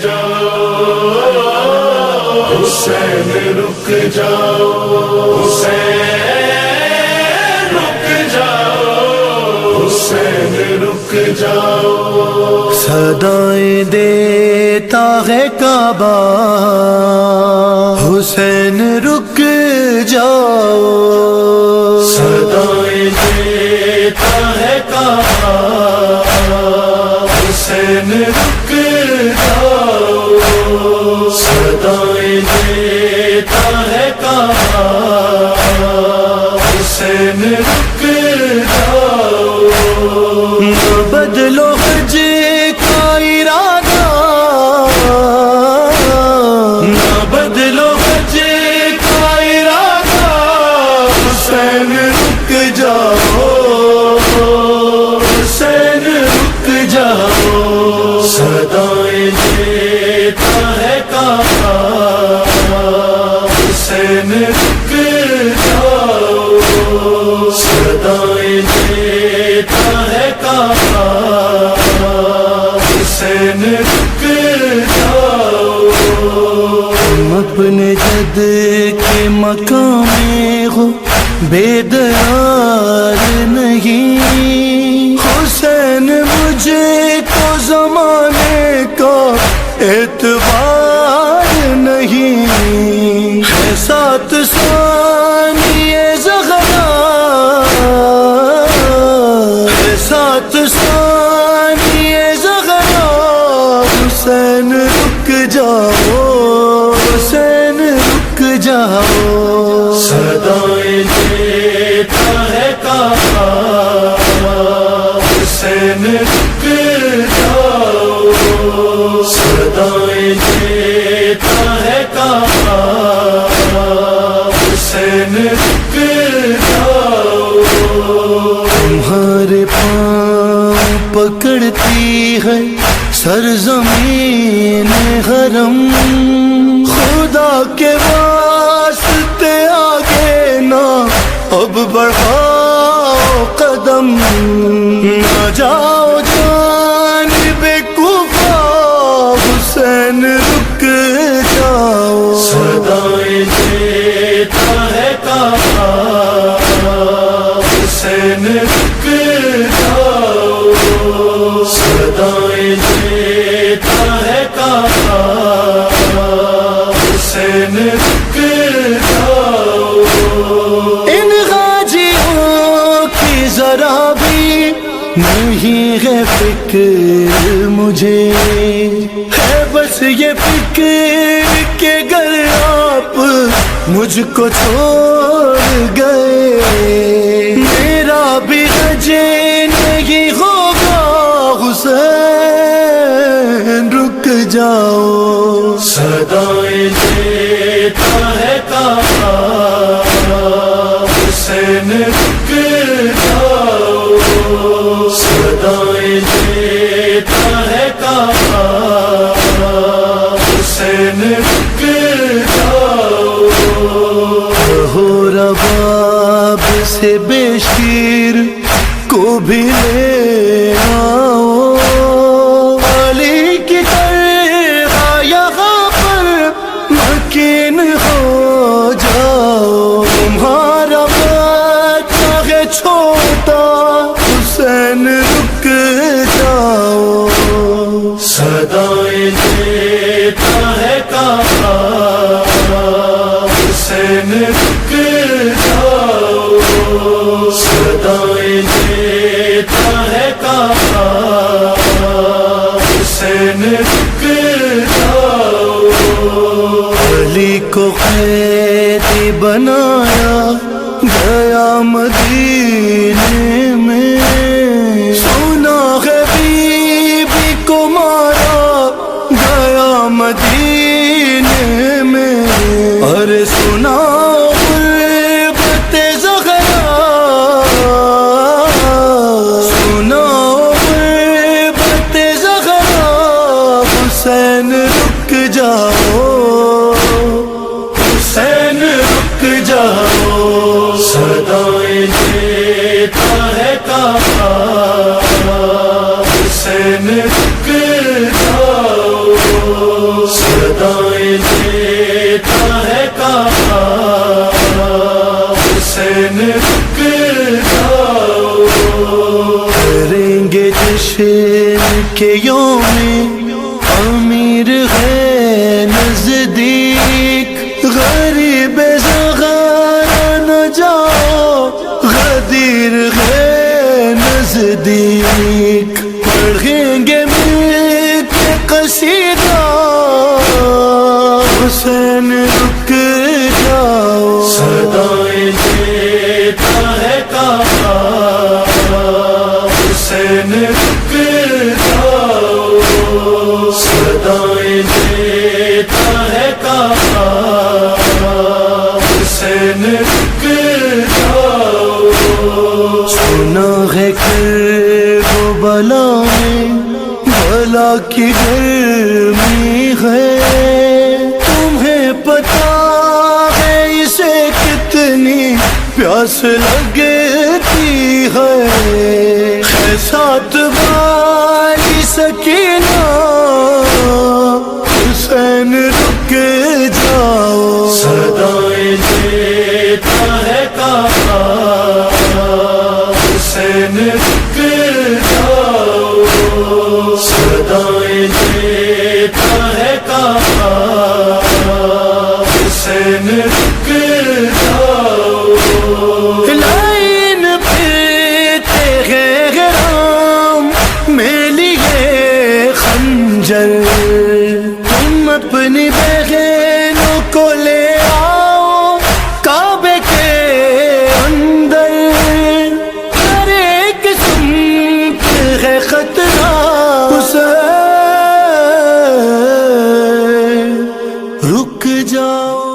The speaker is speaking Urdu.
جاؤ حسین رک جاؤ حسین رک جاؤ حسین رک جاؤ صدائیں دیتا ہے کعبہ حسین رک جاؤ صدائیں دیتا ہے کعبہ حسین رک جاؤ صدائیں دیتا ہے کعبہ حسین رک جاؤ نہ بدلو حج کا ارادہ نہ بدلو حج کا ارادہ حسین رک جاؤ حسین رک جاؤ صدائیں دیتا ہے کعبہ حسین رک جاؤ صدائیں دیتا ہے کعبہ حسین رک جاؤ تم اپنے جد کے مقام میں ہو بیدار نہیں حسین مجھے تو زمانے کا اعتبار نہیں ہے سات ثانیے زغرا ہے سات ثانیے زغرا حسین رک جاؤ حسین رک جاؤ صدائیں دیتا ہے کعبہ حسین رک جاؤ صدائیں دیتا ہے کعبہ حسین رک جاؤ تمہارے پاؤں پکڑتی ہے سرزمین حرم خدا کے واسطے آگے نہ اب بڑھاؤ قدم نہ جاؤ جانب کوفہ حسین رک جاؤ صدائیں دیتا ہے کعبہ حسین رک جاؤ صدائیں دیتا ہے کعبہ حسین رک جاؤ ان غازیوں کی ذرا بھی نہیں ہے فکر مجھے ہے بس یہ فکر کہ گر آپ مجھ کو چھوڑ گئے میرا بھی رجے نہیں ہوگا حسین رک جاؤ صدائیں دیتا ہے کعبہ حسین رک جاؤ صدائیں دیتا ہے کعبہ حسین رک جاؤ ہو رباب سے بے شیر کو بھی لے آؤ علی کی طرح یہاں پر مکین ہو جاؤ تمہارا بچہ ہے چھوٹا حسین رک جاؤ صدائیں دیتا ہے کعبہ حسین رک جاؤ صدائیں دیتا ہے کعبہ حسین رک جاؤ علی کو قیدی بنایا گیا مدینے میں سنا ہے بی بی کو مارا گیا مدینے میں ارے سنا غربت زغرا سنا غربت زغرا حسین رک جاؤ حسین رک جاؤ صدائیں دیتا ہے کعبہ حسین رک جاؤ کہ یوم امیر ہے نزدیک، غریب زغار نہ جاؤ غدیر ہے نزدیک، پڑھیں گے مل کے قصیدہ حسین رک جاؤ، صدائیں دیتا ہے کعبہ حسین رک جاؤ، صدائیں دیتا ہے کعبہ حسین رک جاؤ، سنا ہے کربلا میں بلا کی گرمی ہے، تمہیں پتا ہے اسے کتنی پیاس لگتی ہے، ساتھ والی سکینہ حسین رک جاؤ، صدائیں دیتا ہے کعبہ حسین رک جاؤ، صدائیں دیتا ہے کعبہ حسین رک جاؤ، لائن پھرتے ہیں غرام میں لیے خنجر، تم اپنی بہنوں کو لے آؤ کعبے کے اندر، ہر ایک سمت ہے خطرہ حسین رک جاؤ۔